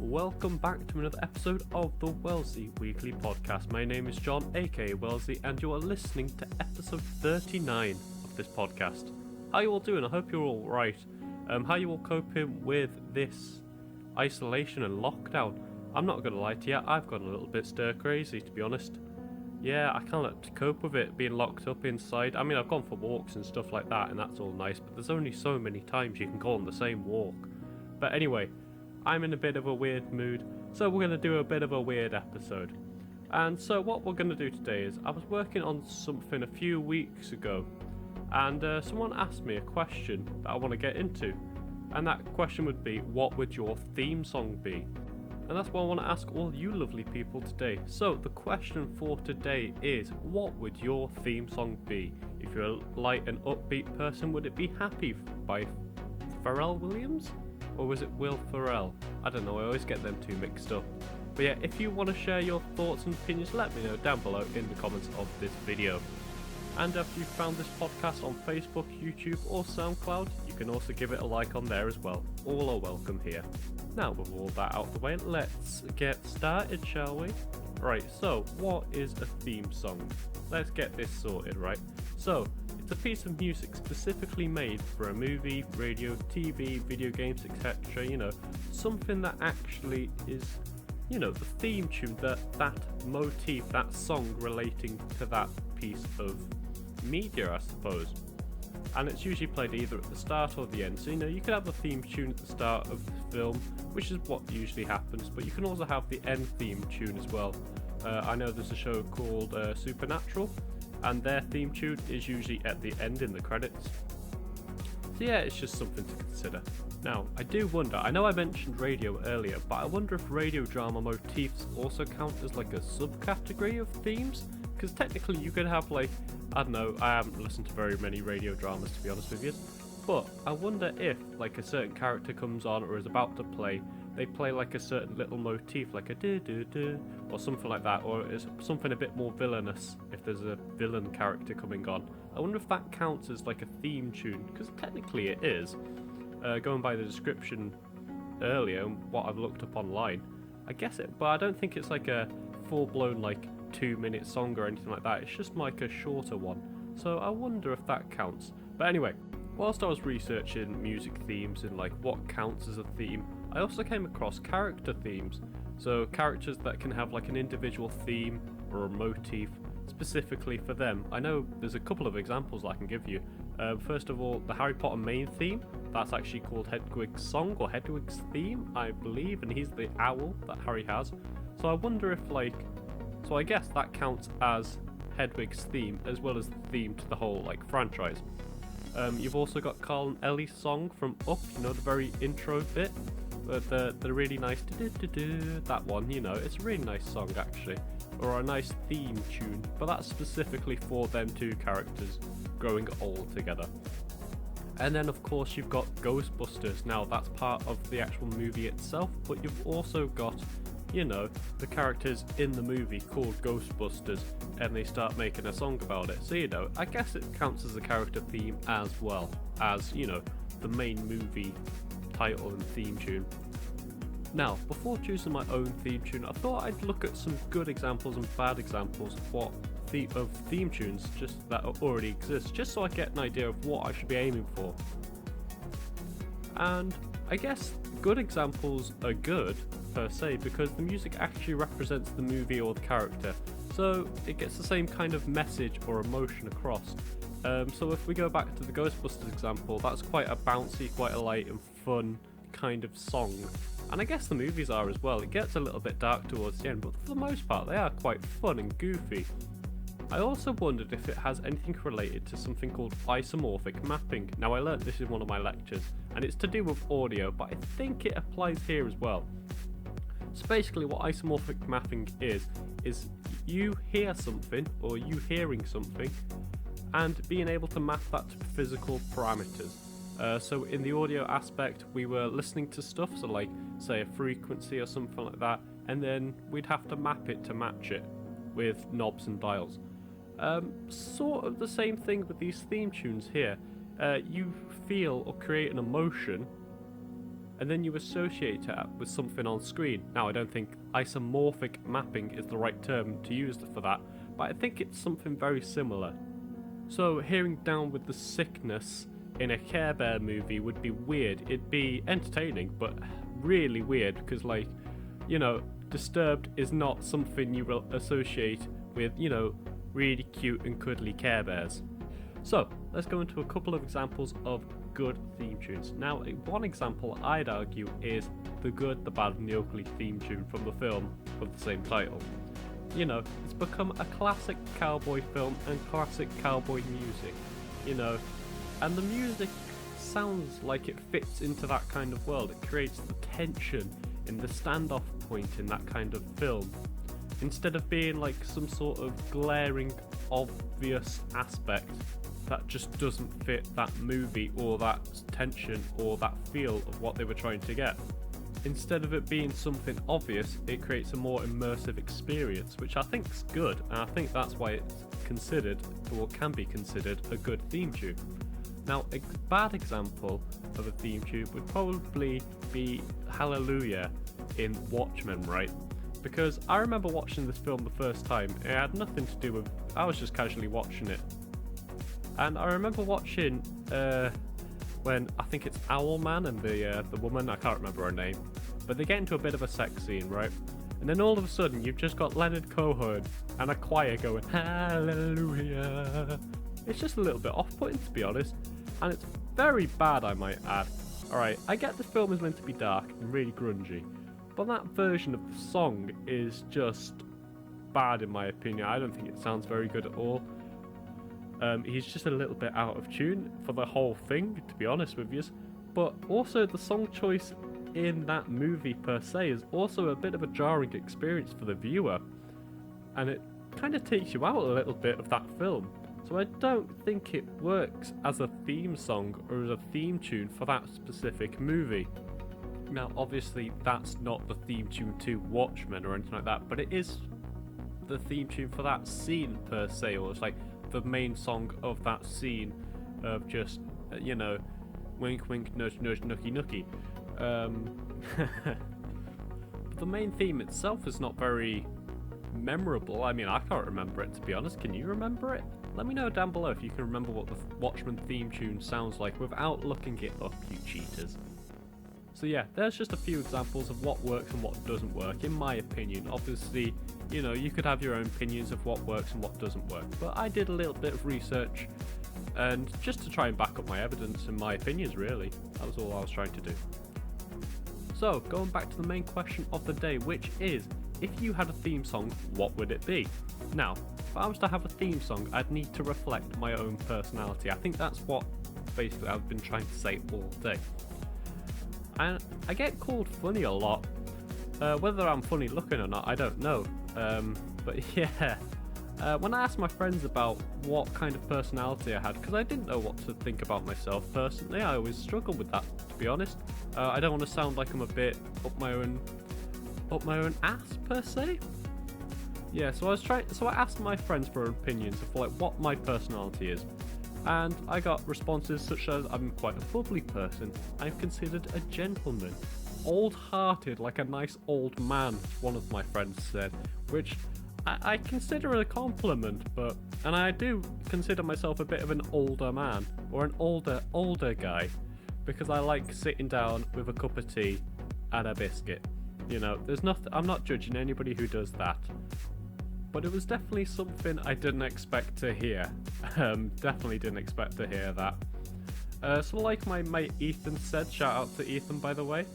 Welcome back to another episode of the Wellsy Weekly Podcast. My name is John, aka Wellsy, and you are listening to episode 39 of this podcast. How you all doing? I hope you're all right. How you all coping with this isolation and lockdown? I'm not going to lie to you, I've gone a little bit stir crazy, to be honest. Yeah, I can't cope with it being locked up inside. I mean, I've gone for walks and stuff like that, and that's all nice, but there's only so many times you can go on the same walk. But anyway, I'm in a bit of a weird mood, so we're going to do a bit of a weird episode. And so what we're going to do today is, I was working on something a few weeks ago, and someone asked me a question that I want to get into. And that question would be, what would your theme song be? And that's what I want to ask all you lovely people today. So the question for today is, what would your theme song be? If you're a light and upbeat person, would it be Happy by Pharrell Williams? Or was it Will Ferrell? I don't know, I always get them two mixed up. But yeah, if you want to share your thoughts and opinions, let me know down below in the comments of this video. And if you found this podcast on Facebook, YouTube or SoundCloud, you can also give it a like on there as well. All are welcome here. Now with all that out of the way, let's get started, shall we? Right, so what is a theme song? Let's get this sorted, right? So, it's a piece of music specifically made for a movie, radio, TV, video games, etc. Something that actually is, the theme tune, that motif, that song relating to that piece of media, I suppose. And it's usually played either at the start or the end. So, you can have the theme tune at the start of the film, which is what usually happens, but you can also have the end theme tune as well. I know there's a show called Supernatural, and their theme tune is usually at the end in the credits. So yeah, it's just something to consider. Now, I do wonder, I know I mentioned radio earlier, but I wonder if radio drama motifs also count as like a subcategory of themes? Because technically you could have I haven't listened to very many radio dramas to be honest with you, but I wonder if a certain character comes on or is about to play, they play a certain little motif, like a do-do-do, or something like that, or is something a bit more villainous if there's a villain character coming on. I wonder if that counts as a theme tune, because technically it is. Going by the description earlier and what I've looked up online, I guess it, but I don't think it's a full-blown 2-minute song or anything like that. It's just a shorter one. So I wonder if that counts. But anyway, whilst I was researching music themes and what counts as a theme, I also came across character themes. So characters that can have an individual theme or a motif specifically for them. I know there's a couple of examples I can give you. First of all, the Harry Potter main theme, that's actually called Hedwig's Song or Hedwig's Theme, I believe, and he's the owl that Harry has. So I wonder if so I guess that counts as Hedwig's theme as well as the theme to the whole franchise. You've also got Carl and Ellie's song from Up, the very intro bit, the really nice that one, it's a really nice song actually, or a nice theme tune, but that's specifically for them two characters growing old together. And then of course you've got Ghostbusters. Now that's part of the actual movie itself, but you've also got the characters in the movie called Ghostbusters, and they start making a song about it. So, I guess it counts as a character theme as well as, the main movie title and theme tune. Now, before choosing my own theme tune, I thought I'd look at some good examples and bad examples of theme tunes just that already exist, just so I get an idea of what I should be aiming for. And I guess good examples are good per se because the music actually represents the movie or the character, so it gets the same kind of message or emotion across. So if we go back to the Ghostbusters example, that's quite a bouncy, quite a light and fun kind of song, and I guess the movies are as well. It gets a little bit dark towards the end, but for the most part they are quite fun and goofy. I also wondered if it has anything related to something called isomorphic mapping. Now I learnt this in one of my lectures, and it's to do with audio, but I think it applies here as well. So basically what isomorphic mapping is you hear something, or you hearing something, and being able to map that to physical parameters. So in the audio aspect, we were listening to stuff, so say a frequency or something like that, and then we'd have to map it to match it with knobs and dials. Sort of the same thing with these theme tunes here. You feel or create an emotion, and then you associate it with something on screen. Now, I don't think isomorphic mapping is the right term to use for that, but I think it's something very similar. So hearing Down with the Sickness in a Care Bear movie would be weird. It'd be entertaining, but really weird, because like, you know, Disturbed is not something you will associate with, you know, really cute and cuddly Care Bears. So let's go into a couple of examples of good theme tunes. Now, one example I'd argue is The Good, the Bad and the Ugly theme tune from the film of the same title. You know, it's become a classic cowboy film and classic cowboy music, you know, and the music sounds like it fits into that kind of world. It creates the tension in the standoff point in that kind of film, instead of being like some sort of glaring, obvious aspect that just doesn't fit that movie or that tension or that feel of what they were trying to get. Instead of it being something obvious, it creates a more immersive experience, which I think is good, and I think that's why it's considered, or can be considered, a good theme tune. Now, a bad example of a theme tune would probably be Hallelujah in Watchmen, right? Because I remember watching this film the first time. It had nothing to do with... I was just casually watching it. And I remember watching when I think it's Owlman and the woman, I can't remember her name, but they get into a bit of a sex scene, right? And then all of a sudden you've just got Leonard Cohen and a choir going Hallelujah. It's just a little bit off-putting, to be honest, and it's very bad, I might add. Alright, I get the film is meant to be dark and really grungy, but that version of the song is just bad in my opinion. I don't think it sounds very good at all. He's just a little bit out of tune for the whole thing, to be honest with you. But also the song choice in that movie per se is also a bit of a jarring experience for the viewer, and it kind of takes you out a little bit of that film. So I don't think it works as a theme song or as a theme tune for that specific movie. Now, obviously, that's not the theme tune to Watchmen or anything like that, but it is the theme tune for that scene per se, or it's like the main song of that scene of just, you know, wink wink nudge nudge nookie nookie. But the main theme itself is not very memorable. I mean, I can't remember it, to be honest. Can you remember it? Let me know down below if you can remember what the Watchmen theme tune sounds like without looking it up, you cheaters. So yeah, there's just a few examples of what works and what doesn't work, in my opinion. Obviously, you know, you could have your own opinions of what works and what doesn't work, but I did a little bit of research, and just to try and back up my evidence and my opinions, really. That was all I was trying to do. So, going back to the main question of the day, which is, if you had a theme song, what would it be? Now, if I was to have a theme song, I'd need to reflect my own personality. I think that's what basically I've been trying to say all day. And I get called funny a lot. Whether I'm funny looking or not, I don't know. But yeah, when I asked my friends about what kind of personality I had, because I didn't know what to think about myself personally, I always struggle with that, to be honest. I don't want to sound like I'm a bit up my own ass per se. Yeah, so I asked my friends for opinions of like what my personality is. And I got responses such as, I'm quite a bubbly person, I'm considered a gentleman, old-hearted like a nice old man, one of my friends said, which I consider a compliment, and I do consider myself a bit of an older man, or an older guy, because I like sitting down with a cup of tea and a biscuit. You know, I'm not judging anybody who does that. But it was definitely something I didn't expect to hear. Definitely didn't expect to hear that. So like my mate Ethan said, shout out to Ethan by the way,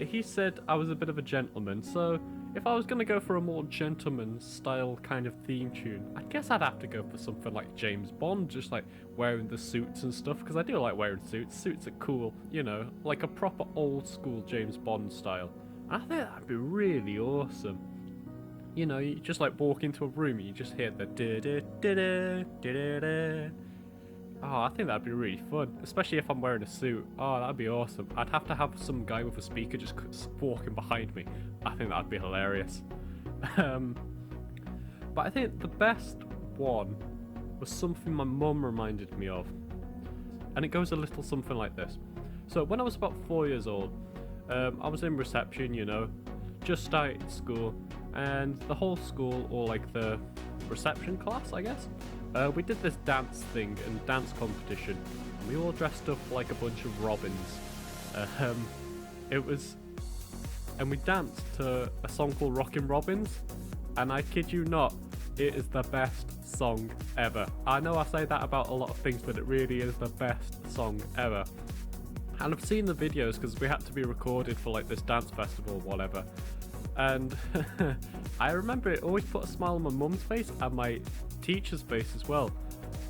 he said I was a bit of a gentleman, so if I was going to go for a more gentleman style kind of theme tune, I guess I'd have to go for something like James Bond, just like wearing the suits and stuff, because I do like wearing suits. Suits are cool, you know, like a proper old school James Bond style. I think that'd be really awesome. You know, you just like walk into a room and you just hear the da-da-da-da-da-da-da. Oh, I think that'd be really fun, especially if I'm wearing a suit. Oh, that'd be awesome. I'd have to have some guy with a speaker just walking behind me. I think that'd be hilarious. But I think the best one was something my mum reminded me of. And it goes a little something like this. So when I was about 4 years old, I was in reception, just started school, and the whole school, or like the reception class, I guess, we did this dance thing and dance competition. We all dressed up like a bunch of robins. And we danced to a song called Rockin' Robins, and I kid you not, it is the best song ever. I know I say that about a lot of things, but it really is the best song ever. And I've seen the videos because we had to be recorded for like this dance festival or whatever. And I remember it always put a smile on my mum's face and my teacher's face as well,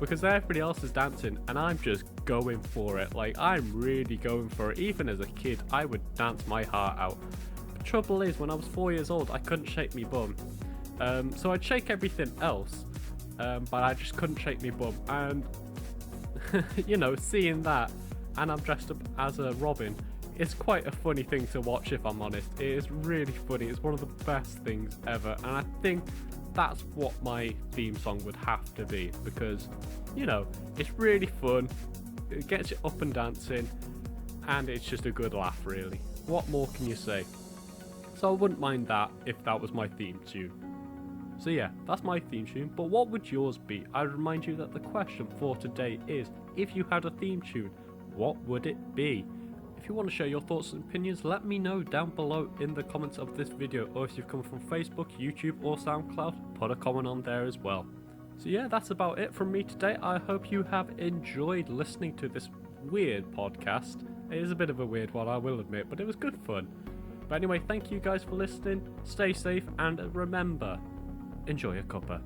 because everybody else is dancing and I'm just going for it. Like, I'm really going for it. Even as a kid, I would dance my heart out. The trouble is, when I was 4 years old, I couldn't shake me bum. So I'd shake everything else, but I just couldn't shake me bum. And seeing that, and I'm dressed up as a robin, it's quite a funny thing to watch, if I'm honest. It is really funny. It's one of the best things ever, and I think that's what my theme song would have to be, because it's really fun, it gets you up and dancing, and it's just a good laugh, really. What more can you say? So I wouldn't mind that if that was my theme tune. So yeah, that's my theme tune, but what would yours be? I remind you that the question for today is, if you had a theme tune, what would it be? If you want to share your thoughts and opinions, let me know down below in the comments of this video, or if you've come from Facebook, YouTube or SoundCloud, put a comment on there as well. So yeah, that's about it from me today. I hope you have enjoyed listening to this weird podcast. It is a bit of a weird one, I will admit, but it was good fun. But anyway, thank you guys for listening, stay safe, and remember, enjoy your cuppa.